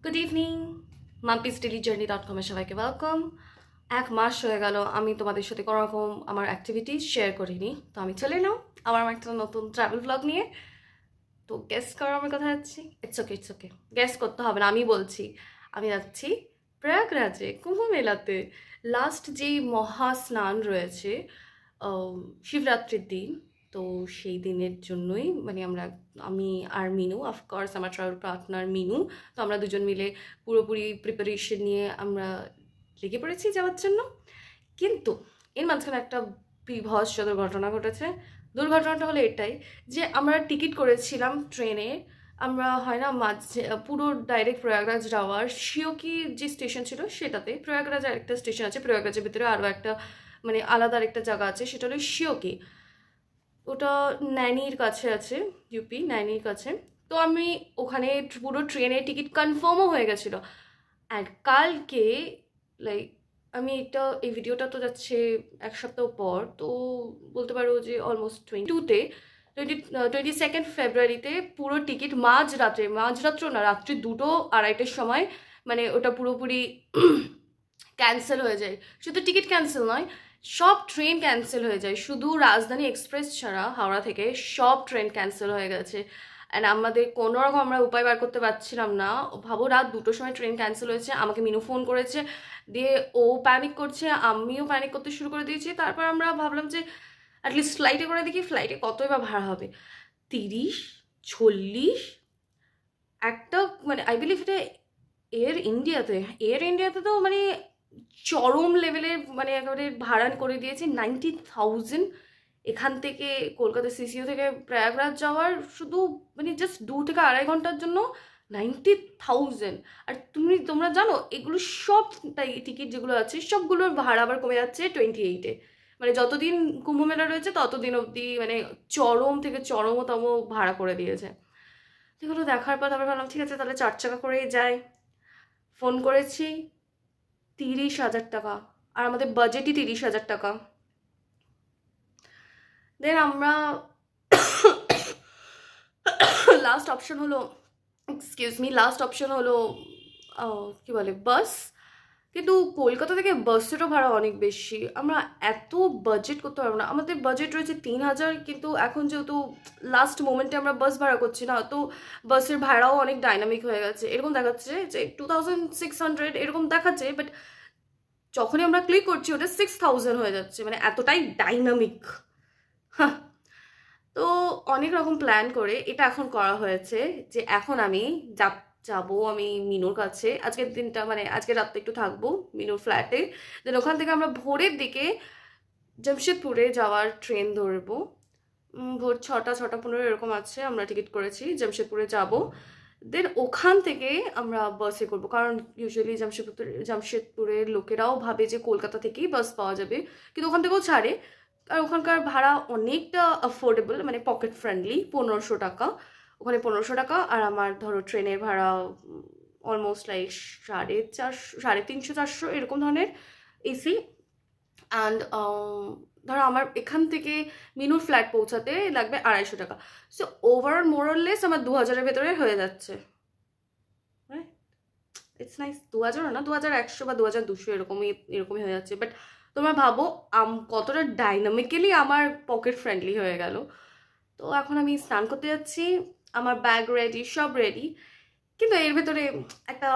Good evening, Mampi's daily জার্নি.com-এ সবাইকে welcome. এক মাস হয়ে গেল আমি তোমাদের সাথে কোনো রকম আমার অ্যাক্টিভিটিস শেয়ার করিনি, তো আমি চলে এলাম আবার আমার একটা নতুন ট্রাভেল ব্লগ নিয়ে। তো গেস করো আমি কোথায় যাচ্ছি? ইটস ওকে, গেস করতে হবে না, আমি বলছি আমি যাচ্ছি প্রয়াগরাজে, কুম্ভ মেলাতে। লাস্ট যেই মহা স্নান রয়েছে শিবরাত্রির দিন, তো সেই দিনের জন্যই আমি আর মিনু, অফকোর্স আমার ট্রাভেল পার্টনার মিনু, তো আমরা দুজন মিলে পুরোপুরি প্রিপারেশন নিয়ে আমরা লেগে পড়েছি যাওয়ার জন্য। কিন্তু এর মাঝখানে একটা বিভৎস দুর্ঘটনা ঘটেছে। দুর্ঘটনাটা হলো এটাই যে আমরা টিকিট করেছিলাম ট্রেনে, আমরা হয় না মাঝে পুরো ডাইরেক্ট প্রয়াগরাজ যাওয়ার শিওকি যে স্টেশন ছিল সেটাতে, প্রয়াগরাজ আরেকটা স্টেশন আছে, প্রয়াগরাজের ভিতরে আরও একটা আলাদা আরেকটা জায়গা আছে, সেটা হলো শিওকি। ওটা নৈনির কাছে আছে, ইউপি নৈনির কাছে। তো আমি ওখানে পুরো ট্রেনের টিকিট কনফার্মও হয়ে গেছিলো। অ্যান্ড কালকে লাইক এই ভিডিওটা তো যাচ্ছে এক সপ্তাহ পর, তো বলতে পারো যে অলমোস্ট 22 ফেব্রুয়ারিতে পুরো টিকিট মাঝরাত্র না, রাত্রি 2-2:30টার সময় ওটা পুরোপুরি ক্যান্সেল হয়ে যায়। শুধু টিকিট ক্যান্সেল নয়, সব ট্রেন ক্যান্সেল হয়ে যায়, শুধু রাজধানী এক্সপ্রেস ছাড়া হাওড়া থেকে সব ট্রেন ক্যান্সেল হয়ে গেছে। অ্যান্ড আমাদের কোনো রকম আমরা উপায় বার করতে পারছিলাম না। ভাবো, রাত 2টোর সময় ট্রেন ক্যান্সেল হয়েছে, আমাকে মিনু ফোন করেছে, দিয়ে ও প্যানিক করছে, আমিও প্যানিক করতে শুরু করে দিয়েছি। তারপর আমরা ভাবলাম যে অ্যাটলিস্ট ফ্লাইটে করে দেখি, ফ্লাইটে কতই বা ভাড়া হবে, 30-40 একটা আই বিলিভ এটা এয়ার ইন্ডিয়াতে তো চরম লেভেলের একেবারে ভাড়া করে দিয়েছে 90,000 এখান থেকে কলকাতা সিসিও থেকে প্রয়াগরাজ যাওয়ার, শুধু জাস্ট 2 থেকে 2.5 ঘন্টার জন্য 90,000। আর তোমরা জানো এগুলো সব টিকিট যেগুলো আছে সবগুলোর ভাড়া আবার কমে যাচ্ছে 28-এ, যতদিন কুম্ভ মেলা রয়েছে ততদিন অবধি চরম থেকে চরমতম ভাড়া করে দিয়েছে। এগুলো দেখার পর তারপর ভাবলাম ঠিক আছে তাহলে 4 চাকা করেই যাই। ফোন করেছি, 30,000 টাকা, আর আমাদের বাজেটই 30,000 টাকা। দেন আমরা লাস্ট অপশন হলো কি বলে বাস। কিন্তু কলকাতা থেকে বাসেরও ভাড়া অনেক বেশি, আমরা এত বাজেট করতে পারবো না। আমাদের বাজেট রয়েছে 3,000, কিন্তু এখন যেহেতু লাস্ট মোমেন্টে আমরা বাস ভাড়া করছি না, তো বাসের ভাড়াও অনেক ডাইনামিক হয়ে গেছে। এরকম দেখাচ্ছে যে 2,600 এরকম দেখাচ্ছে, বাট যখনই আমরা ক্লিক করছি ওটা 6,000 হয়ে যাচ্ছে, এতটাই ডাইনামিক। হ্যাঁ, তো অনেক রকম প্ল্যান করে এটা এখন করা হয়েছে যে এখন আমি যাবো আমি মিনুর কাছে। আজকের দিনটা আজকের রাতটা একটু থাকবো মিনুর ফ্ল্যাটে, দেন ওখান থেকে আমরা ভোরের দিকে জামশেদপুরে যাওয়ার ট্রেন ধরবো। ভোর 6:15 এরকম আছে, আমরা টিকিট করেছি, জামশেদপুরে যাব। দেন ওখান থেকে আমরা বাসে করবো, কারণ ইউজুয়ালি জামশেদপুরের লোকেরাও ভাবে যে কলকাতা থেকেই বাস পাওয়া যাবে, কিন্তু ওখান থেকেও ছাড়ে। আর ওখানকার ভাড়া অনেকটা অ্যাফোর্ডেবল, পকেট ফ্রেন্ডলি, 1500 টাকা, ওখানে 1500 টাকা। আর আমার ধরো ট্রেনের ভাড়া অলমোস্ট লাইক 350-400 এরকম ধরনের এসি। অ্যান্ড ধরো আমার এখান থেকে মিনুর ফ্ল্যাট পৌঁছাতে লাগবে 250 টাকা। সো ওভারঅল মোরলেস আমার 2,000-এর ভেতরে হয়ে যাচ্ছে। ইটস নাইস, 2,000 না, 2,100 বা 2,200 এরকমই হয়ে যাচ্ছে। বাট তোমরা ভাবো কতটা ডাইনামিক্যালি আমার পকেট ফ্রেন্ডলি হয়ে গেল। তো এখন আমি স্নান করতে যাচ্ছি, আমার ব্যাগ রেডি, সব রেডি। কিন্তু এর ভেতরে একটা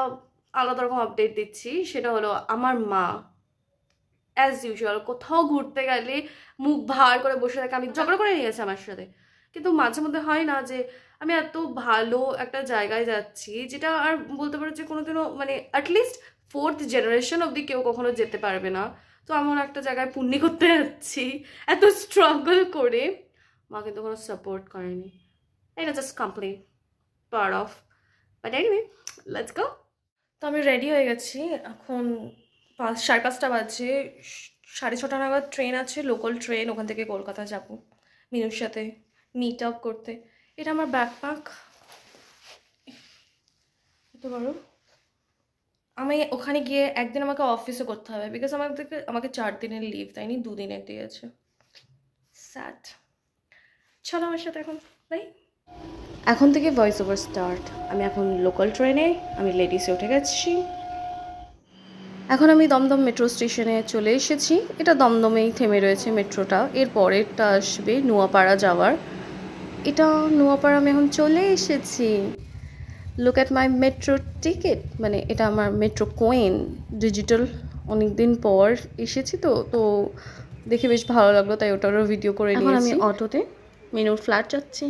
আলাদা রকম আপডেট দিচ্ছি, সেটা হলো আমার মা অ্যাজ ইউজুয়াল কোথাও ঘুরতে গেলে মুখ ভার করে বসে থাকে, আমি ঝগড়া করে নিয়েছে আমার সাথে। কিন্তু মাঝে মধ্যে হয় না যে আমি এত ভালো একটা জায়গায় যাচ্ছি, যেটা আর বলতে পারো যে কোনোদিনও অ্যাটলিস্ট 4th জেনারেশন অবধি কেউ কখনো যেতে পারবে না। তো এমন একটা জায়গায় পুণ্যি করতে যাচ্ছি এত স্ট্রাগল করে, মা কিন্তু কোনো সাপোর্ট করেনি, এটা just complain part of. But anyway, let's go. তো আমি রেডি হয়ে গেছি, এখন 5:30 বাজে, 6:30 নাগাদ ট্রেন আছে, লোকাল ট্রেন, ওখান থেকে কলকাতা যাব মিনুর সাথে মিট আপ করতে। এটা আমার ব্যাকপ্যাক, বুঝতে পারো। আমি ওখানে গিয়ে একদিন আমাকে অফিসে করতে হবে, বিকজ আমাকে 4 দিনের লিভ তাইনি, 2 দিনের দিয়েছে। স্যাড। চলো আমার সাথে এখন, বাই। এখন থেকে ভয়েস ওভার স্টার্ট। আমি এখন লোকাল ট্রেনে, আমি লেডিসে উঠে গেছি। এখন আমি দমদম মেট্রো স্টেশনে চলে এসেছি। এটা দমদমেই থেমে রয়েছে মেট্রোটা। এর পরেরটা আসবে নোয়াপাড়া যাওয়ার। এটা নোয়াপাড়া আমি এখন চলে এসেছি। Look at my metro ticket, মানে এটা আমার মেট্রো কয়েন ডিজিটাল। অনেক দিন পর এসেছি তো দেখে বেশ ভালো লাগলো, তাই ওটারও ভিডিও করে নিয়েছি। এখন আমি অটোতে মিনুর ফ্ল্যাট যাচ্ছি।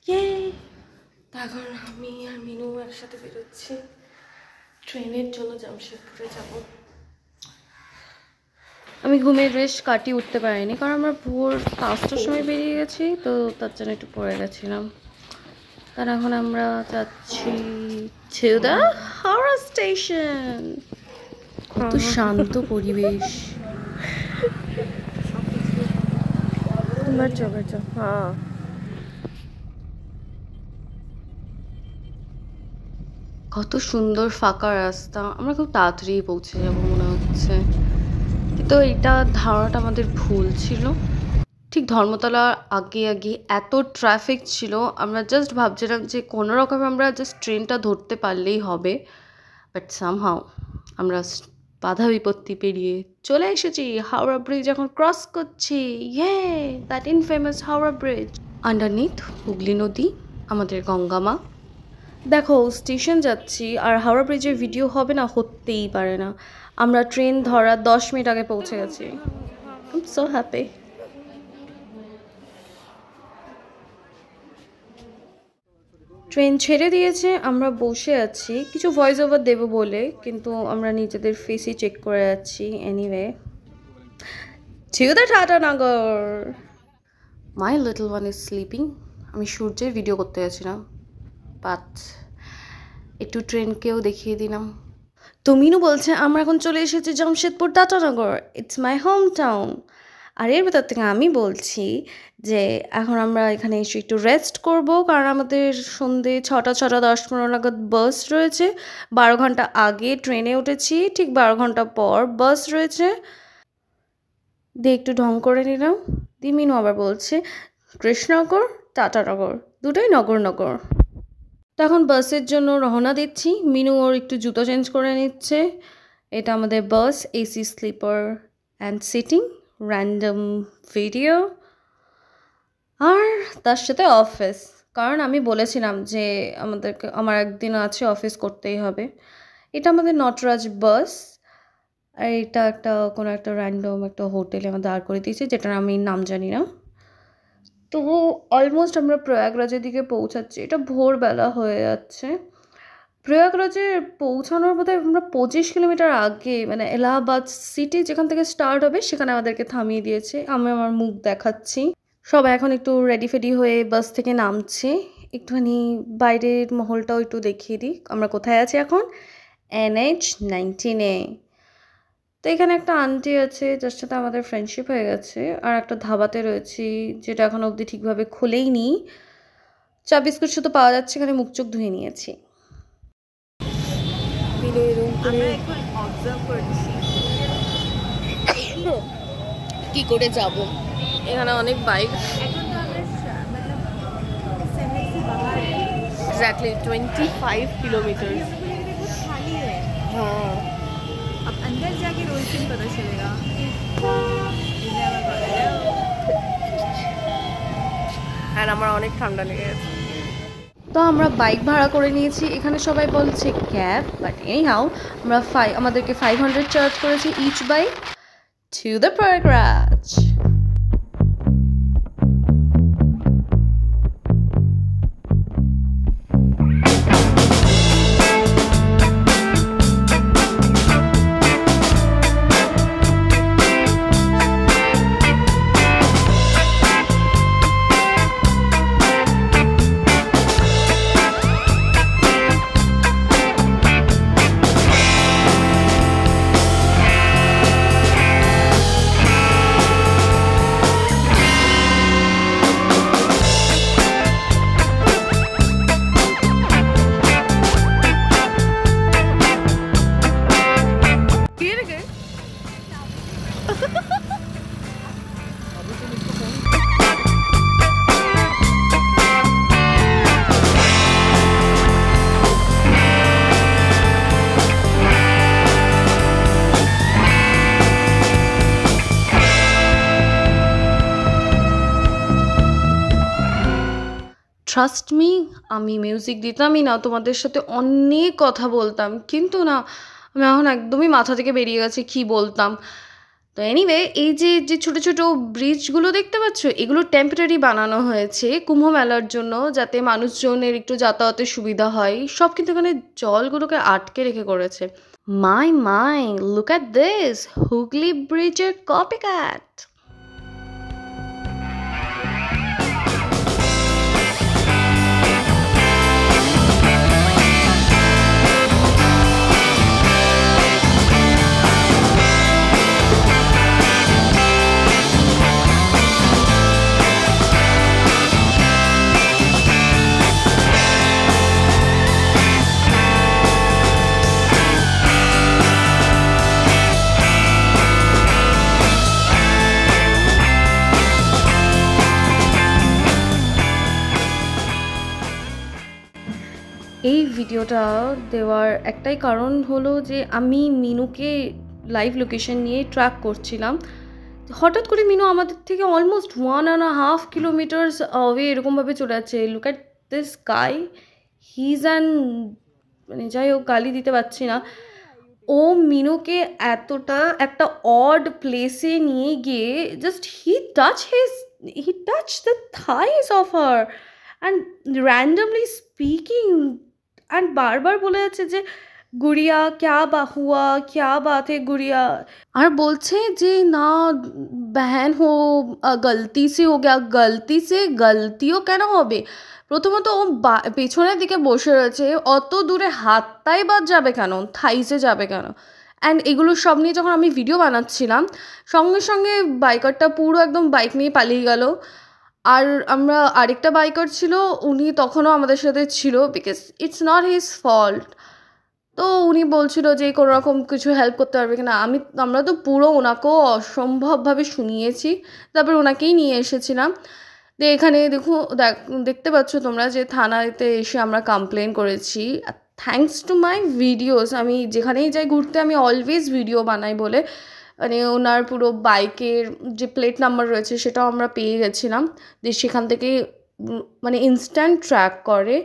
ইয়ে, এখন আমি আর মিনু একসাথে বেরোচ্ছি ট্রেনের জন্য জামশেদপুরে যাব। আমি ঘুমের রেশ কাটিয়ে উঠতে পারিনি, কারণ আমরা ভোর 5টার সময় বেরিয়ে গেছি, তো তার জন্য একটু পড়ে গেছিলাম। কারণ এখন আমরা যাচ্ছি to the হাওড়া স্টেশন। কত শান্ত পরিবেশ। হ্যাঁ, কত সুন্দর ফাঁকা রাস্তা। আমরা খুব তাড়াতাড়ি পৌঁছে যাব মনে হচ্ছে, কিন্তু এটা ধারণাটা আমাদের ভুল ছিল। ঠিক ধর্মতলার আগে এত ট্রাফিক ছিল, আমরা জাস্ট ভাবছিলাম যে কোনো রকম আমরা জাস্ট ট্রেনটা ধরতে পারলেই হবে। বাট সামহাও আমরা বাধা বিপত্তি পেরিয়ে চলে এসেছি। হাওড়া ব্রিজ এখন ক্রস করছি। ইয়ে, that infamous Howrah bridge. Underneath Hooghly নদী, আমাদের গঙ্গামা। দেখো স্টেশন যাচ্ছি আর হাওড়া ব্রিজের ভিডিও হবে না, হতেই পারে না। আমরা ট্রেন ধরা 10 মিনিট আগে পৌঁছে গেছি। I am so happy. Train ছেড়ে দিয়েছে, আমরা বসে আছি কিছু ভয়েস ওভার দেবো বলে, কিন্তু আমরা নিজেদের ফেসই চেক করে যাচ্ছি। Anyway, to the Tatanagar. My little one is sleeping. আমি সূর্যের ভিডিও করতে গেছিলাম, বাট একটু ট্রেনকেও দেখিয়ে দিলাম। তো মিনু বলছে আমরা এখন চলে এসেছি Jamshedpur Tatanagar, it's my home town. আর এর ভেতর থেকে আমি বলছি যে এখন আমরা এখানে এসে একটু রেস্ট করব, কারণ আমাদের সন্ধ্যে 6:10 নাগাদ বাস রয়েছে। 12 ঘন্টা আগে ট্রেনে উঠেছি, ঠিক 12 ঘন্টা পর বাস রয়েছে। দিয়ে একটু ঢং করে নিলাম। দিয়ে মিনু আবার বলছে কৃষ্ণনগর টাটানগর দুটোই নগর। তো এখন বাসের জন্য রওনা দিচ্ছি। মিনু ওর একটু জুতো চেঞ্জ করে নিচ্ছে। এটা আমাদের bus, AC sleeper and seating, random video. আর তার সাথে অফিস, কারণ আমি বলেছিলাম যে আমার একদিন আছে অফিস করতেই হবে। এটা আমাদের নটরাজ বাস, আর এটা কোনো একটা র্যান্ডম একটা হোটেলে আমাদের দাঁড় করে দিয়েছে, যেটার আমি নাম জানি না। তো অলমোস্ট আমরা প্রয়াগরাজের দিকে পৌঁছাচ্ছি। এটা ভোরবেলা হয়ে যাচ্ছে। প্রয়াগরাজে পৌঁছানোর বোধহয় আমরা 25 কিলোমিটার আগে, মানে এলাহাবাদ সিটি যেখান থেকে স্টার্ট হবে সেখানে আমাদেরকে থামিয়ে দিয়েছে। আমি আমার মুখ দেখাচ্ছি। সবাই এখন একটু রেডি ফেডি হয়ে বাস থেকে নামছে। একটুখানি বাইরের মহলটাও একটু দেখিয়ে দিই আমরা কোথায় আছি এখন। NH-19-এ। তো এখানে একটা আন্টি আছে যার সাথে আমাদের ফ্রেন্ডশিপ হয়ে গেছে, আর একটা ধাবাতে রয়েছি যেটা এখন অবধি ঠিকভাবে খুলেই নি। চা বিস্কুট শুধু পাওয়া যাচ্ছে, এখানে মুখ চোখ ধুয়ে নিয়েছি। কি করে যাব, এখানে অনেক বাইক। Exactly 25 kilometre. हाँ, अब अंदर जाके रोज दिन पता चलेगा। আর আমার অনেক ঠান্ডা লেগে গেছে। তো আমরা বাইক ভাড়া করে নিয়েছি। এখানে সবাই বলছে ক্যাব, বাট এনিহাউ আমরা আমাদেরকে 500 চার্জ করেছি each bike to the Prayagraj. Trust me, আমি মিউজিক দিতামই না, তোমাদের সাথে অনেক কথা বলতাম, কিন্তু না আমি এখন একদমই মাথা থেকে বেরিয়ে গেছে কি বলতাম। তো এনিওয়ে, এই যে যে ছোটো ছোটো ব্রিজগুলো দেখতে পাচ্ছ, এগুলো টেম্পোরারি বানানো হয়েছে কুম্ভ মেলার জন্য, যাতে মানুষজনের একটু যাতায়াতের সুবিধা হয়। সব কিন্তু এখানে জলগুলোকে আটকে রেখে করেছে। মাই মাই, লুক অ্যাট দিস, হুগলি ব্রিজের কপিক্যাট। এই ভিডিওটা দেওয়ার একটাই কারণ হলো যে আমি মিনুকে লাইভ লোকেশন নিয়ে ট্র্যাক করছিলাম। হঠাৎ করে মিনু আমাদের থেকে অলমোস্ট 1.5 কিলোমিটার্স অ্যাওয়ে এরকমভাবে চলে যাচ্ছে। Look at this guy, he is an, মানে যাই হোক গালি দিতে পারছি না, ও মিনুকে এতটা একটা অড প্লেসে নিয়ে গিয়ে just he touch the thighs of her and randomly speaking, and বারবার বলে যাচ্ছে যে গুড়িয়া ক্যা বা হুয়া, ক্যা বাত হে গুড়িয়া, আর বলছে যে না বহন হো, গলতি সে হো গয়া। গলতি সে গলতিও কেন হবে? প্রথমত ও পেছনের দিকে বসে রয়েছে, অত দূরে হাতটাই বাদ যাবে কেন, থাইসে যাবে কেন? অ্যান্ড এগুলো সব নিয়ে যখন আমি ভিডিও বানাচ্ছিলাম, সঙ্গে সঙ্গে বাইকারটা পুরো একদম বাইক নিয়ে পালিয়ে গেল। আর আমরা আরেকটা বাইকার ছিল, উনি তখনও আমাদের সাথে ছিল, because it's not his fault. তো উনি বলছিল যে কোনো রকম কিছু হেল্প করতে পারবে কিনা। আমরা তো পুরো ওনাকেও অসম্ভবভাবে শুনিয়েছি, তারপর ওনাকেই নিয়ে এসেছিলাম। তো এখানে দেখতে পাচ্ছ তোমরা যে থানাতে এসে আমরা কমপ্লেন করেছি। থ্যাঙ্কস টু মাই ভিডিওস, আমি যেখানেই যাই ঘুরতে আমি অলওয়েজ ভিডিও বানাই বলে, মানে ওনার পুরো বাইকের যে প্লেট নাম্বার রয়েছে সেটাও আমরা পেয়ে গেছিলাম, যে সেখান থেকে মানে ইনস্ট্যান্ট ট্র্যাক করে।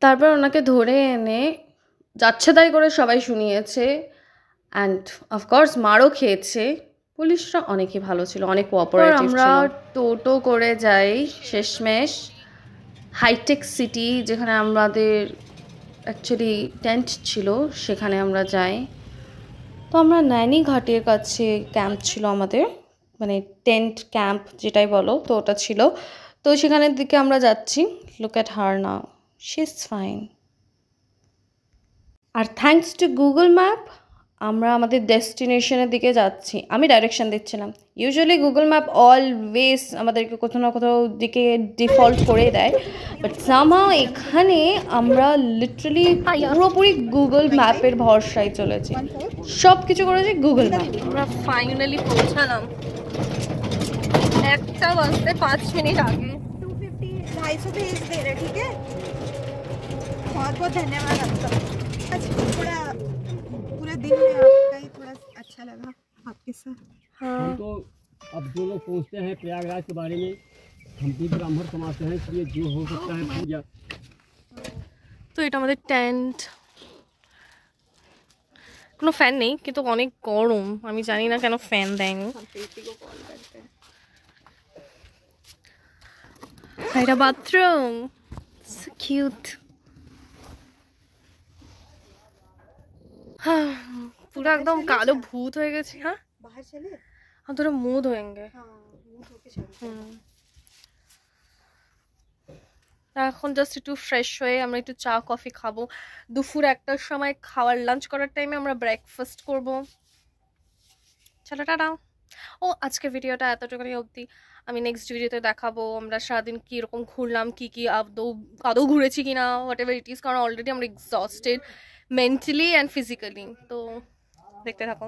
তারপর ওনাকে ধরে এনে যাচ্ছে তাই করে সবাই শুনিয়েছে, অ্যান্ড অফকোর্স মারও খেয়েছে। পুলিশরা অনেকই ভালো ছিল, অনেক কোঅপারেটিভ ছিল। আমরা টোটো করে যাই শেষমেশ হাইটেক সিটি, যেখানে আমাদের অ্যাকচুয়ালি টেন্ট ছিল, সেখানে আমরা যাই। তো আমরা নৈনি ঘাটের কাছে ক্যাম্প ছিল আমাদের, মানে টেন্ট ক্যাম্প যেটাই বলো, তো ওটা ছিল। তো সেখানের দিকে আমরা যাচ্ছি। Look at her now, she is fine. আর থ্যাঙ্কস টু গুগল ম্যাপ আমরা আমাদের ডেস্টিনেশনের দিকে যাচ্ছি। আমি ডাইরেকশন দিচ্ছিলাম। ইউজুয়ালি গুগল ম্যাপ অলওয়েজ আমাদেরকে কোথাও না কোথাও দিকে ডিফল্ট করে দেয়, বাট সামহাও এখানে আমরা লিটারালি পুরোপুরি গুগল ম্যাপের ভরসায় চলেছি, সব কিছু করেছি গুগল ম্যাপ। আমরা ফাইনালি পৌঁছালাম 1টা বাজতে 5 मिनट आगे। 250 250 भेज दे रहे, ठीक है? बहुत बहुत धन्यवाद आपका। थोड़ा पूरे दिन में आपका ही थोड़ा अच्छा लगा आपके साथ। हाँ, हम तो अब जो लोग सोचते हैं प्रयागराज के बारे में, हम भी ब्राह्मण समाज से हैं, इसलिए जो हो सकता है पूजा। তো এটা আমাদের টেন্ট, কোনো ফ্যান নেই কিন্তু অনেক গরম, আমি জানি না কেন ফ্যান দেয়নি। এটা বাথরুম, কিউট। পুরো একদম কালো ভূত হয়ে গেছে। হ্যাঁ बाहर चले? हम थोड़ा मुंह धोएंगे। हाँ, मुंह धो के चलते हैं। এখন জাস্ট একটু ফ্রেশ হয়ে আমরা একটু চা কফি খাবো। দুপুর 1টার সময় খাওয়ার লাঞ্চ করার টাইমে আমরা ব্রেকফাস্ট করব। চলো টাটা। ও আজকের ভিডিওটা এতটুকুনি অবধি, আমি নেক্সট ভিডিওতে দেখাবো আমরা সারাদিন কীরকম ঘুরলাম, কী কী আদৌ ঘুরেছি কিনা, হোয়াট এভার ইট ইজ, কারণ অলরেডি আমরা এক্সস্টেড মেন্টালি অ্যান্ড ফিজিক্যালি। তো দেখতে থাকো।